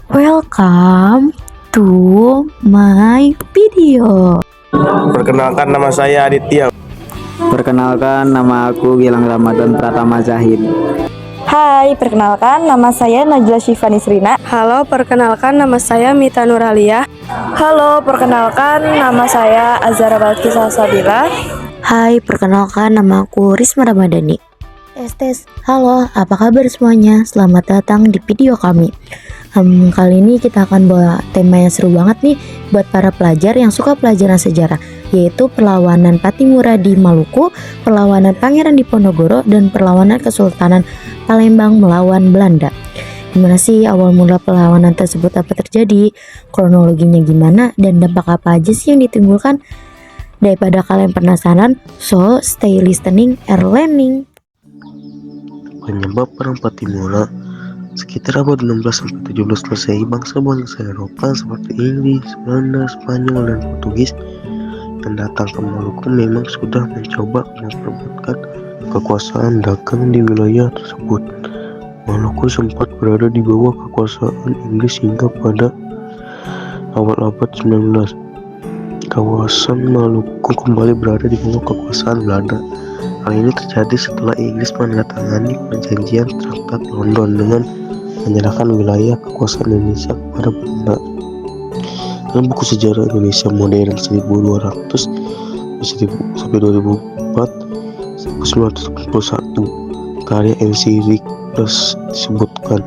Welcome to my video. Perkenalkan, nama saya Aditya. Perkenalkan, nama aku Gilang Ramadan Pratama Zahid. Hai, perkenalkan nama saya Najla Syifa Nisrina. Halo, perkenalkan nama saya Mita Nuralia. Halo, perkenalkan nama saya Azhara Balkis Salsabila. Hai, perkenalkan nama aku Risma Ramadhani. Tes. Halo, apa kabar semuanya? Selamat datang di video kami. Kali ini kita akan bawa tema yang seru banget nih buat para pelajar yang suka pelajaran sejarah, yaitu perlawanan Pattimura di Maluku, perlawanan Pangeran Diponegoro, dan perlawanan Kesultanan Palembang melawan Belanda. Gimana sih awal mula perlawanan tersebut, apa terjadi, kronologinya gimana, dan dampak apa aja sih yang ditimbulkan? Daripada kalian penasaran, so stay listening and learning. Penyebab perang Pattimura sekitar abad 16-17 selesai, bangsa-bangsa Eropa seperti Inggris, Belanda, Spanyol, dan Portugis yang datang ke Maluku memang sudah mencoba memperebutkan kekuasaan dagang di wilayah tersebut. Maluku sempat berada di bawah kekuasaan Inggris hingga pada awal abad 19. Kawasan Maluku kembali berada di bawah kekuasaan Belanda. Hal ini terjadi setelah Inggris menandatangani perjanjian Traktat London dengan menyerahkan wilayah kekuasaan Indonesia kepada Belanda. Dalam buku sejarah Indonesia modern 1200 sampai 2004 1981 karya MC Rickles disebutkan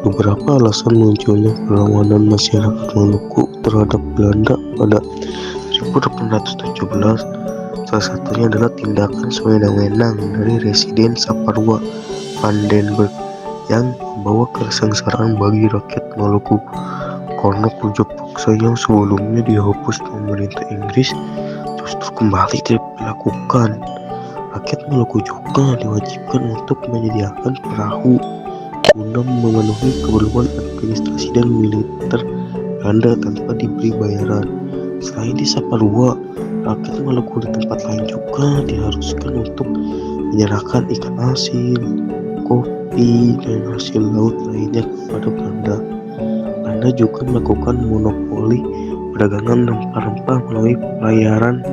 beberapa alasan munculnya perlawanan masyarakat Maluku terhadap Belanda pada 1817. Salah satunya adalah tindakan sewenang-wenang dari Residen Saparua Vandenberg yang membawa kesengsaraan bagi rakyat Maluku karena kerja paksa yang sebelumnya dihapus pemerintah Inggris justru kembali dilakukan. Rakyat Maluku juga diwajibkan untuk menyediakan perahu guna memenuhi keperluan administrasi dan militer Belanda tanpa diberi bayaran. Selain di Saparua, rakyat Maluku di tempat lain juga diharuskan untuk menyerahkan ikan asin, kopi, dan hasil laut lainnya kepada Belanda. Belanda juga melakukan monopoli perdagangan rempah-rempah melalui pelayaran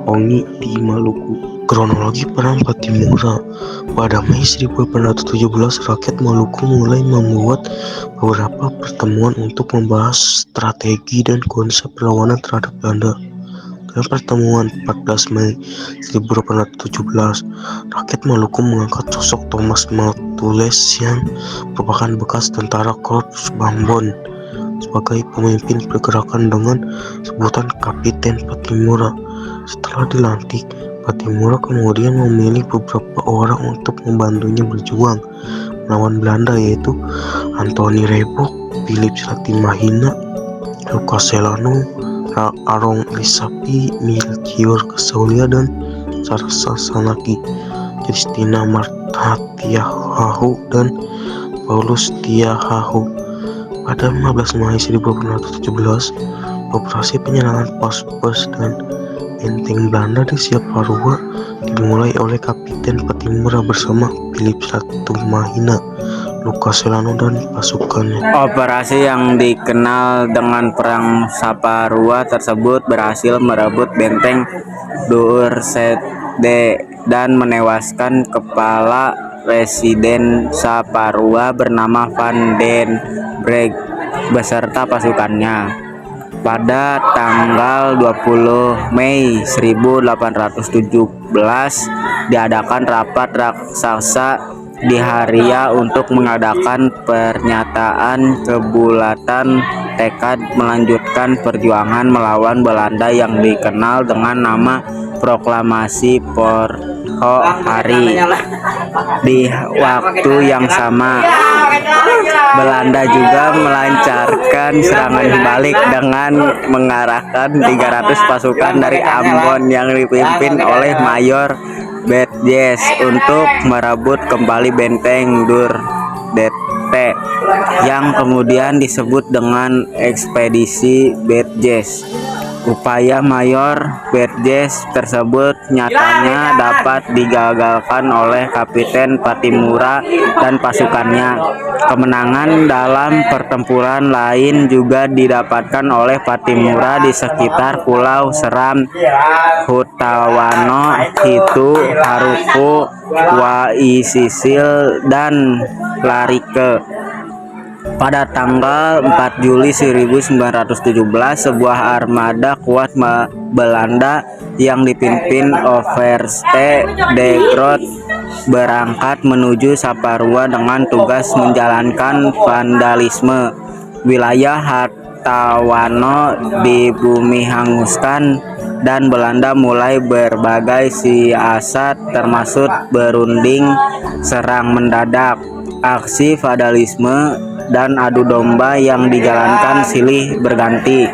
Hongi di Maluku. Kronologi perang Pattimura. Pada Mei 1817, rakyat Maluku mulai membuat beberapa pertemuan untuk membahas strategi dan konsep perlawanan terhadap Belanda. Dalam pertemuan 14 Mei 1817, rakyat Maluku mengangkat sosok Thomas Maltules yang merupakan bekas tentara Korps Bambon sebagai pemimpin pergerakan dengan sebutan Kapiten Pattimura. Setelah dilantik, Pattimura kemudian memilih beberapa orang untuk membantunya berjuang melawan Belanda, yaitu Antoni Rebok, Philip Latimahina, Lucas Celano, Arong Risapi, Melchior Kasaulia, dan Sarsa Sanaki, Justina Marta Tiahahu, dan Paulus Tiahahu. Pada 15 Mei 1817, operasi penyerangan pos-pos dan benteng Belanda di Saparua dimulai oleh Kapiten Pattimura bersama Philip Latimahina, Lucas Celano, dan pasukannya. Operasi yang dikenal dengan Perang Saparua tersebut berhasil merebut benteng Duursede dan menewaskan kepala Residen Saparua bernama Van den Breg beserta pasukannya. Pada tanggal 20 Mei 1817 diadakan rapat raksasa di Haria untuk mengadakan pernyataan kebulatan tekad melanjutkan perjuangan melawan Belanda yang dikenal dengan nama Proklamasi Portohari. Di waktu yang sama, Belanda juga melancarkan serangan balik dengan mengarahkan 300 pasukan dari Ambon yang dipimpin oleh Mayor Betjes untuk merebut kembali benteng Durdete yang kemudian disebut dengan Ekspedisi Betjes. Upaya Mayor Verges tersebut nyatanya dapat digagalkan oleh Kapiten Patimura dan pasukannya. Kemenangan dalam pertempuran lain juga didapatkan oleh Patimura di sekitar Pulau Seram, Hutawano, Hitu, Haruku, Waisisil, dan Larike. Pada tanggal 4 Juli 1917, sebuah armada kuat Belanda yang dipimpin Overste de Groot berangkat menuju Saparua dengan tugas menjalankan vandalisme. Wilayah Hatawano di bumi hanguskan dan Belanda mulai berbagai siasat termasuk berunding serang mendadak. Aksi vandalisme dan adu domba yang dijalankan silih berganti.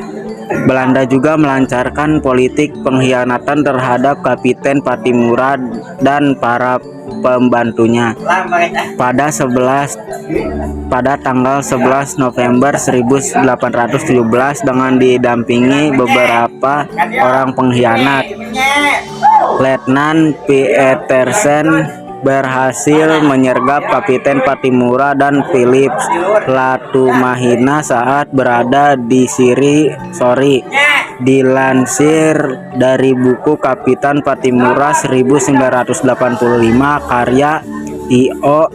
Belanda juga melancarkan politik pengkhianatan terhadap Kapiten Patimura dan para pembantunya. Pada tanggal 11 November 1817 dengan didampingi beberapa orang pengkhianat, Letnan Pietersen berhasil menyergap Kapiten Patimura dan Philips Latumahina saat berada di dilansir dari buku Kapitan Patimura 1985 karya I.O.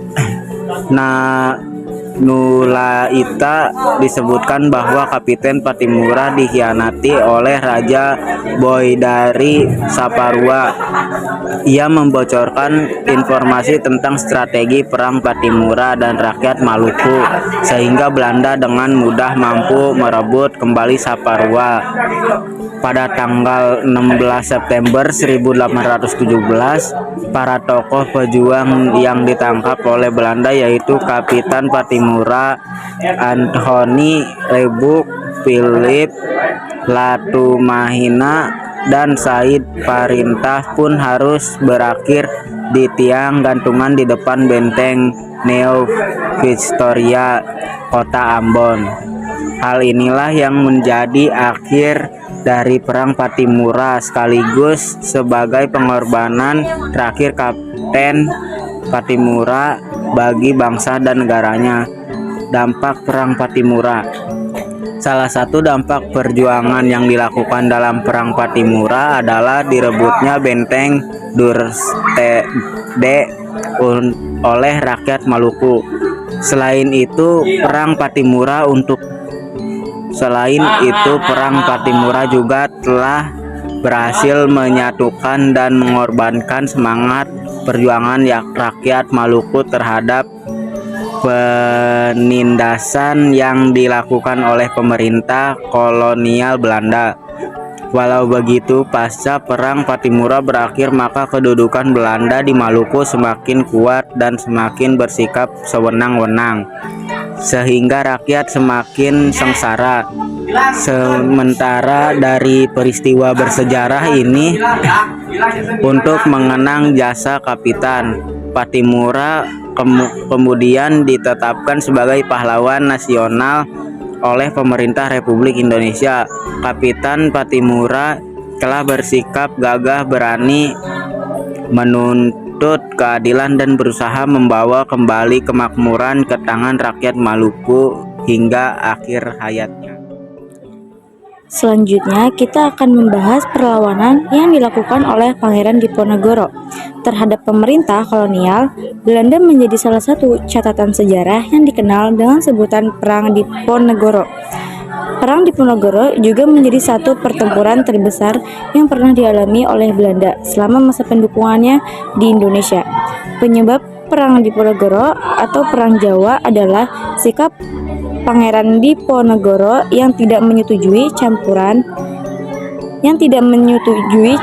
Nulaita disebutkan bahwa Kapiten Patimura dikhianati oleh Raja Boy dari Saparua. Ia membocorkan informasi tentang strategi perang Patimura dan rakyat Maluku, sehingga Belanda dengan mudah mampu merebut kembali Saparua. Pada tanggal 16 September 1817, para tokoh pejuang yang ditangkap oleh Belanda yaitu Kapitan Patimura, Anthony Rebuk, Philip Latumahina, dan Said Parintah pun harus berakhir di tiang gantungan di depan benteng New Victoria, kota Ambon. Hal inilah yang menjadi akhir dari perang Patimura sekaligus sebagai pengorbanan terakhir Kapten Patimura bagi bangsa dan negaranya. Dampak perang Patimura. Salah satu dampak perjuangan yang dilakukan dalam perang Patimura adalah direbutnya benteng Durstede oleh rakyat Maluku. Selain itu, perang Patimura juga telah berhasil menyatukan dan mengorbankan semangat perjuangan rakyat Maluku terhadap penindasan yang dilakukan oleh pemerintah kolonial Belanda. Walau begitu, pasca perang Patimura berakhir, maka kedudukan Belanda di Maluku semakin kuat dan semakin bersikap sewenang-wenang, sehingga rakyat semakin sengsara. Sementara dari peristiwa bersejarah ini, untuk mengenang jasa Kapitan Patimura kemudian ditetapkan sebagai pahlawan nasional oleh pemerintah Republik Indonesia. Kapitan Patimura telah bersikap gagah berani menuntut keadilan dan berusaha membawa kembali kemakmuran ke tangan rakyat Maluku hingga akhir hayatnya. Selanjutnya, kita akan membahas perlawanan yang dilakukan oleh Pangeran Diponegoro terhadap pemerintah kolonial Belanda menjadi salah satu catatan sejarah yang dikenal dengan sebutan Perang Diponegoro. Perang Diponegoro juga menjadi satu pertempuran terbesar yang pernah dialami oleh Belanda selama masa pendukungannya di Indonesia. Penyebab Perang Diponegoro atau Perang Jawa adalah sikap Pangeran Diponegoro yang tidak menyetujui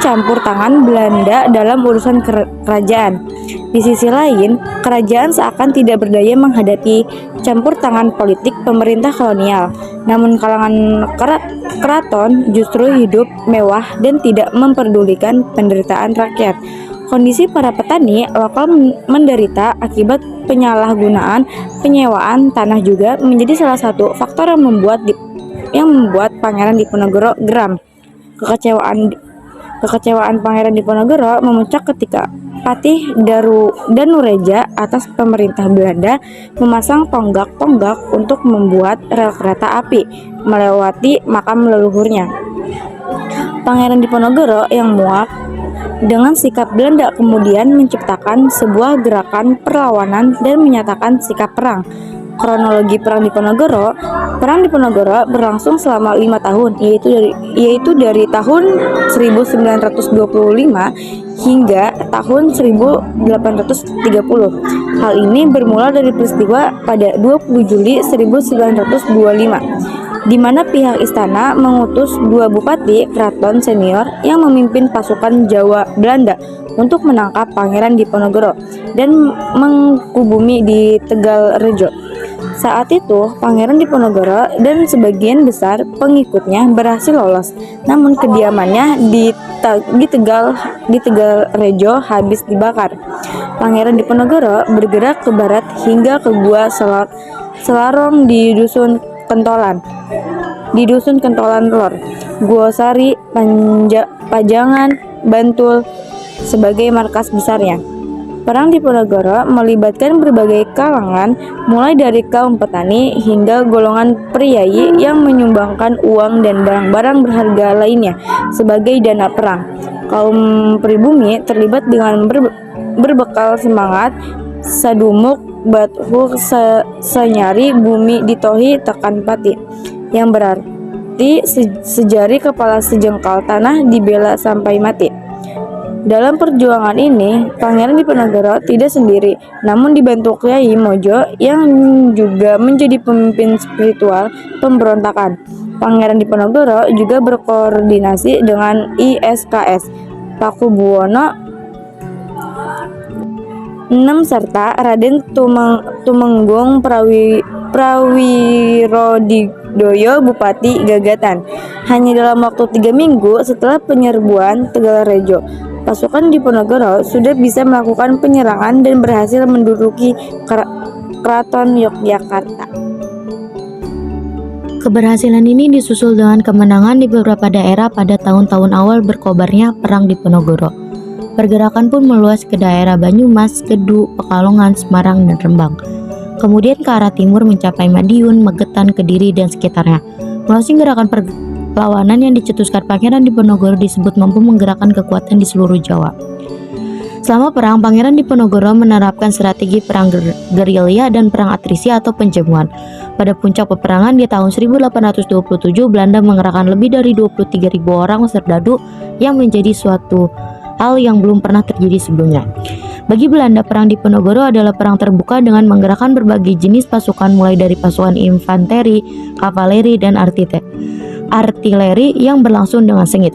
campur tangan Belanda dalam urusan kerajaan. Di sisi lain, kerajaan seakan tidak berdaya menghadapi campur tangan politik pemerintah kolonial. Namun kalangan keraton justru hidup mewah dan tidak memperdulikan penderitaan rakyat. Kondisi para petani lokal menderita akibat penyalahgunaan penyewaan tanah juga menjadi salah satu faktor yang membuat Pangeran Diponegoro geram. Kekecewaan Pangeran Diponegoro memuncak ketika Patih Danureja atas pemerintah Belanda memasang tonggak-tonggak untuk membuat rel kereta api melewati makam leluhurnya. Pangeran Diponegoro yang muak dengan sikap Belanda kemudian menciptakan sebuah gerakan perlawanan dan menyatakan sikap perang. Kronologi Perang Diponegoro berlangsung selama 5 tahun, yaitu dari tahun 1925 hingga tahun 1830. Hal ini bermula dari peristiwa pada 20 Juli 1925, di mana pihak istana mengutus 2 bupati keraton senior yang memimpin pasukan Jawa Belanda untuk menangkap Pangeran Diponegoro dan mengkubumi di Tegalrejo. Saat itu, Pangeran Diponegoro dan sebagian besar pengikutnya berhasil lolos, namun kediamannya di Tegalrejo habis dibakar. Pangeran Diponegoro bergerak ke barat hingga ke Gua Selarong di Dusun Kentolan Lor, Gua Sari, Pajangan, Bantul sebagai markas besarnya. Perang Diponegoro melibatkan berbagai kalangan, mulai dari kaum petani hingga golongan priai yang menyumbangkan uang dan barang-barang berharga lainnya sebagai dana perang. Kaum pribumi terlibat dengan berbekal semangat sadumuk bathu senyari bumi ditohi tekan pati, yang berarti sejari kepala sejengkal tanah dibela sampai mati. Dalam perjuangan ini, Pangeran Diponegoro tidak sendiri, namun dibantu Kyai Mojo yang juga menjadi pemimpin spiritual pemberontakan. Pangeran Diponegoro juga berkoordinasi dengan ISKS, Pakubuwono VI serta Raden Tumenggung Prawirodidoyo Bupati Gagatan. Hanya dalam waktu 3 minggu setelah penyerbuan Tegalrejo, pasukan Diponegoro sudah bisa melakukan penyerangan dan berhasil menduduki Keraton Yogyakarta. Keberhasilan ini disusul dengan kemenangan di beberapa daerah pada tahun-tahun awal berkobarnya Perang Diponegoro. Pergerakan pun meluas ke daerah Banyumas, Kedu, Pekalongan, Semarang, dan Rembang. Kemudian ke arah timur mencapai Madiun, Magetan, Kediri, dan sekitarnya. Melalui gerakan perlawanan yang dicetuskan Pangeran Diponegoro disebut mampu menggerakkan kekuatan di seluruh Jawa. Selama perang, Pangeran Diponegoro menerapkan strategi perang gerilya dan perang atrisi atau penjemuan. Pada puncak peperangan di tahun 1827, Belanda mengerahkan lebih dari 23.000 orang serdadu yang menjadi suatu hal yang belum pernah terjadi sebelumnya. Bagi Belanda, Perang Diponegoro adalah perang terbuka dengan menggerakkan berbagai jenis pasukan mulai dari pasukan infanteri, kavaleri, dan artileri yang berlangsung dengan sengit.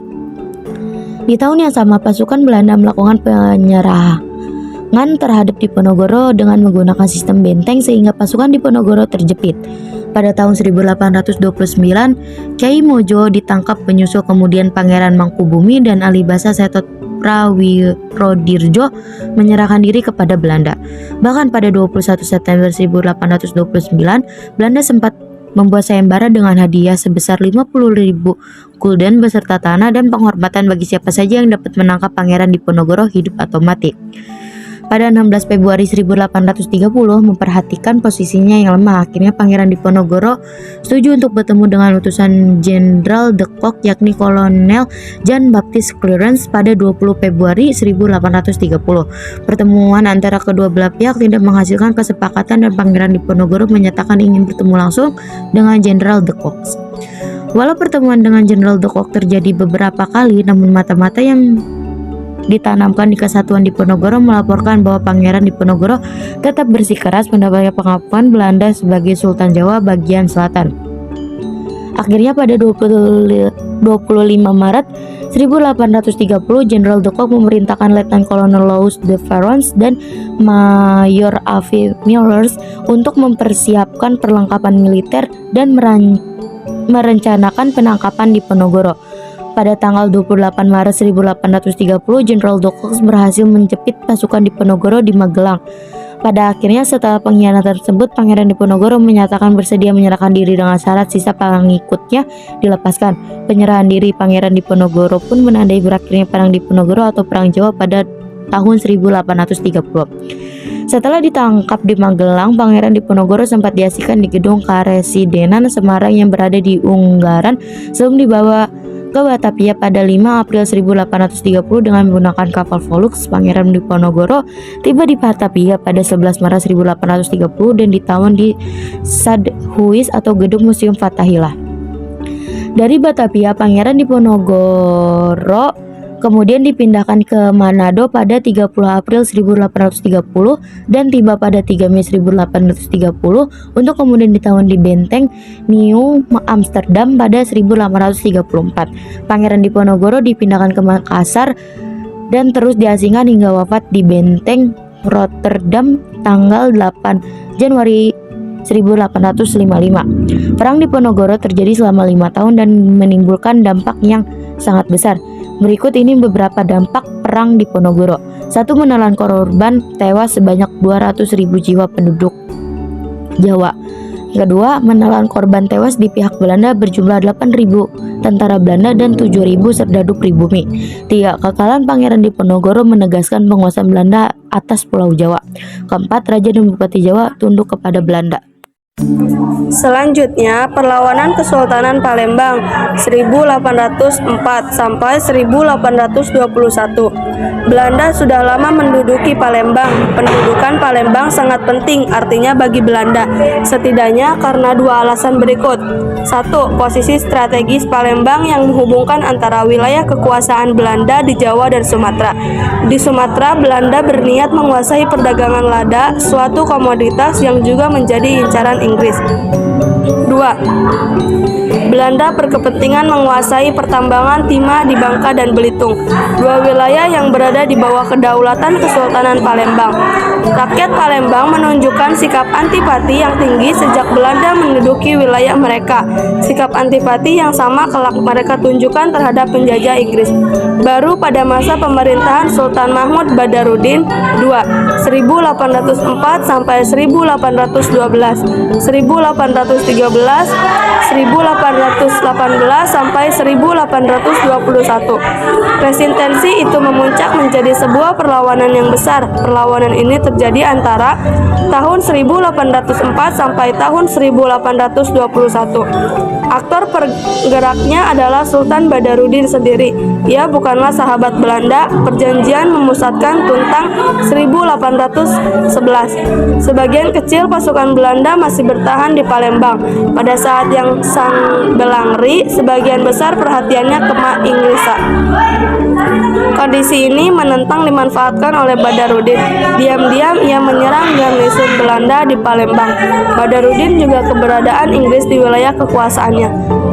Di tahun yang sama, pasukan Belanda melakukan penyerangan terhadap Diponegoro dengan menggunakan sistem benteng sehingga pasukan Diponegoro terjepit. Pada tahun 1829, Kyai Mojo ditangkap penyusul, kemudian Pangeran Mangkubumi dan Alibasa Setot Prawirodirjo menyerahkan diri kepada Belanda. Bahkan pada 21 September 1829, Belanda sempat membuat sayembara dengan hadiah sebesar 50.000 gulden beserta tanah dan penghormatan bagi siapa saja yang dapat menangkap Pangeran Diponegoro hidup atau mati. Pada 16 Februari 1830, memperhatikan posisinya yang lemah, akhirnya Pangeran Diponegoro setuju untuk bertemu dengan utusan Jenderal de Kock yakni Kolonel Jean Baptiste Clarence pada 20 Februari 1830. Pertemuan antara kedua belah pihak tidak menghasilkan kesepakatan dan Pangeran Diponegoro menyatakan ingin bertemu langsung dengan Jenderal de Kock. Walau pertemuan dengan Jenderal de Kock terjadi beberapa kali, namun mata-mata yang ditanamkan di kesatuan Diponegoro melaporkan bahwa Pangeran Diponegoro tetap bersikeras mendapatkan pengakuan Belanda sebagai Sultan Jawa bagian selatan. Akhirnya pada 25 Maret 1830, Jenderal de Kock memerintahkan Letnan Kolonel Louis de Varens dan Mayor A.V. Millers untuk mempersiapkan perlengkapan militer dan merencanakan penangkapan Diponegoro. Pada tanggal 28 Maret 1830, Jenderal de Kock berhasil menjepit pasukan Diponegoro di Magelang. Pada akhirnya setelah pengkhianatan tersebut, Pangeran Diponegoro menyatakan bersedia menyerahkan diri dengan syarat sisa pengikutnya dilepaskan. Penyerahan diri Pangeran Diponegoro pun menandai berakhirnya Perang Diponegoro atau Perang Jawa pada tahun 1830. Setelah ditangkap di Magelang, Pangeran Diponegoro sempat diasingkan di gedung Karesidenan Semarang yang berada di Ungaran sebelum dibawa ke Batavia pada 5 April 1830 dengan menggunakan kapal Volux. Pangeran Diponegoro tiba di Batavia pada 11 Maret 1830 dan ditawan di Sadhuis atau Gedung Museum Fathahillah. Dari Batavia, Pangeran Diponegoro kemudian dipindahkan ke Manado pada 30 April 1830 dan tiba pada 3 Mei 1830 untuk kemudian ditawan di Benteng New Amsterdam pada 1834. Pangeran Diponegoro dipindahkan ke Makassar dan terus diasingkan hingga wafat di Benteng Rotterdam tanggal 8 Januari 1855. Perang Diponegoro terjadi selama 5 tahun dan menimbulkan dampak yang sangat besar. Berikut ini beberapa dampak Perang Diponegoro. 1. Menelan korban tewas sebanyak 200.000 jiwa penduduk Jawa. Kedua, menelan korban tewas di pihak Belanda berjumlah 8.000 tentara Belanda dan 7.000 serdadu pribumi. 3. Kekalahan Pangeran Diponegoro menegaskan penguasaan Belanda atas Pulau Jawa. Keempat, Raja dan Bupati Jawa tunduk kepada Belanda. Selanjutnya, perlawanan Kesultanan Palembang 1804 sampai 1821. Belanda sudah lama menduduki Palembang. Pendudukan Palembang sangat penting artinya bagi Belanda, setidaknya karena dua alasan berikut. 1. Posisi strategis Palembang yang menghubungkan antara wilayah kekuasaan Belanda di Jawa dan Sumatera. Di Sumatera, Belanda berniat menguasai perdagangan lada, suatu komoditas yang juga menjadi incaran Inggris. 2. Belanda berkepentingan menguasai pertambangan timah di Bangka dan Belitung, dua wilayah yang berada di bawah kedaulatan Kesultanan Palembang. Rakyat Palembang menunjukkan sikap antipati yang tinggi sejak Belanda menduduki wilayah mereka. Sikap antipati yang sama kelak mereka tunjukkan terhadap penjajah Inggris. Baru pada masa pemerintahan Sultan Mahmud Badarudin II 1804 sampai 1812, 1813, 1818 sampai 1821. Resistensi itu memuncak menjadi sebuah perlawanan yang besar. Perlawanan ini terjadi antara tahun 1804 sampai tahun 1821. Aktor penggeraknya adalah Sultan Badarudin sendiri. Ia bukanlah sahabat Belanda. Perjanjian memusatkan tentang 1811. Sebagian kecil pasukan Belanda masih bertahan di Palembang. Pada saat yang sang Belangri, sebagian besar perhatiannya ke Inggrisan. Kondisi ini menentang dimanfaatkan oleh Badarudin. Diam-diam ia menyerang garnison Belanda di Palembang. Badarudin juga keberadaan Inggris di wilayah kekuasaannya.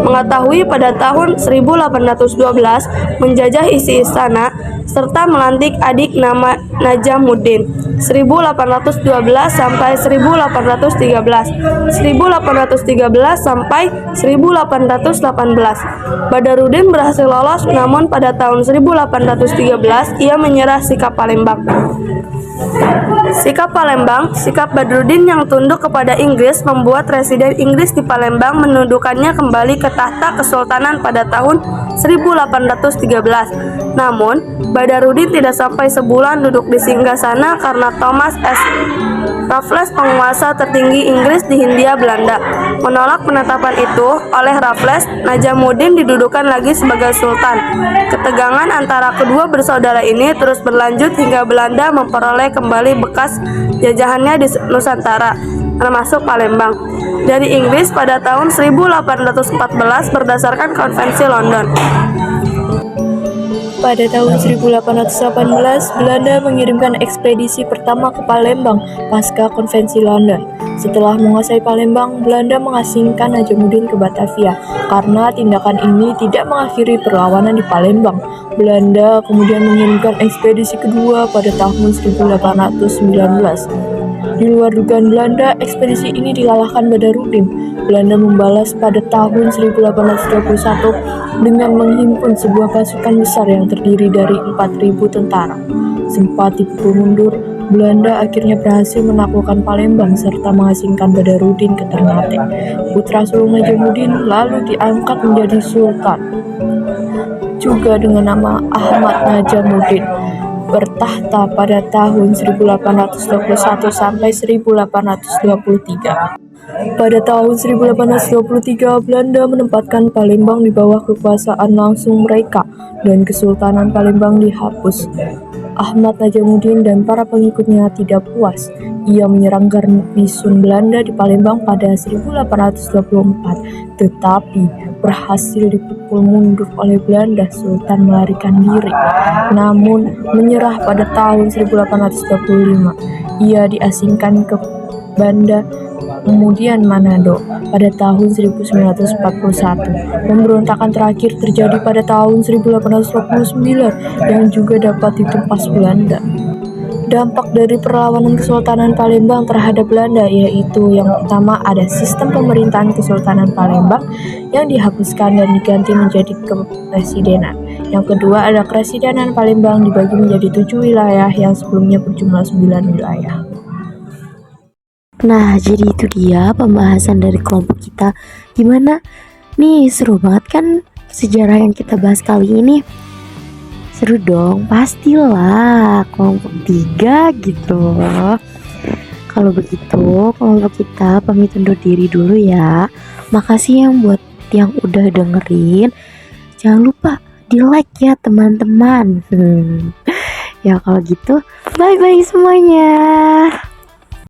Mengetahui pada tahun 1812 menjajah isi istana serta melantik adik nama Najamuddin 1812 sampai 1813, 1813 sampai 1818. Badarudin berhasil lolos, namun pada tahun 1813 ia menyerah sikap Palembang. Sikap Badarudin yang tunduk kepada Inggris membuat Residen Inggris di Palembang menundukkannya kembali ke tahta kesultanan pada tahun 1813. Namun, Badarudin tidak sampai sebulan duduk di singgasana karena Thomas S. Raffles, penguasa tertinggi Inggris di Hindia Belanda, menolak penetapan itu. Oleh Raffles, Najamuddin didudukan lagi sebagai sultan. Ketegangan antara kedua bersaudara ini terus berlanjut hingga Belanda memperoleh kembali bekas jajahannya di Nusantara, termasuk Palembang, dari Inggris pada tahun 1814 berdasarkan Konvensi London. Pada tahun 1818, Belanda mengirimkan ekspedisi pertama ke Palembang pasca Konvensi London. Setelah menguasai Palembang, Belanda mengasingkan Najamuddin ke Batavia. Karena tindakan ini tidak mengakhiri perlawanan di Palembang, Belanda kemudian mengirimkan ekspedisi kedua pada tahun 1819. Di luar dugaan Belanda, ekspedisi ini dikalahkan Badarudin. Belanda membalas pada tahun 1821 dengan menghimpun sebuah pasukan besar yang terdiri dari 4.000 tentara. Sempat dipukul mundur, Belanda akhirnya berhasil menaklukkan Palembang serta mengasingkan Badarudin ke Ternate. Putra sulung Najamuddin lalu diangkat menjadi sultan, juga dengan nama Ahmad Najamuddin, bertahta pada tahun 1821 sampai 1823. Pada tahun 1823, Belanda menempatkan Palembang di bawah kekuasaan langsung mereka dan Kesultanan Palembang dihapus. Ahmad Najamuddin dan para pengikutnya tidak puas. Ia menyerang garnison Belanda di Palembang pada 1824, tetapi berhasil dipukul mundur oleh Belanda. Sultan melarikan diri, namun menyerah pada tahun 1825. Ia diasingkan ke Banda, kemudian Manado pada tahun 1941. Pemberontakan terakhir terjadi pada tahun 1829 yang juga dapat ditumpas Belanda. Dampak dari perlawanan Kesultanan Palembang terhadap Belanda yaitu yang pertama ada sistem pemerintahan Kesultanan Palembang yang dihapuskan dan diganti menjadi kepresidenan. Yang kedua ada Kepresidenan Palembang dibagi menjadi 7 wilayah yang sebelumnya berjumlah 9 wilayah. Nah, jadi itu dia pembahasan dari kelompok kita. Gimana? Nih, seru banget kan sejarah yang kita bahas kali ini? Seru dong, pastilah kelompok 3 gitu. Kalau begitu, kelompok kita pamit undur diri dulu ya. Makasih yang udah dengerin. Jangan lupa di like ya teman-teman. Ya kalau gitu, bye-bye semuanya.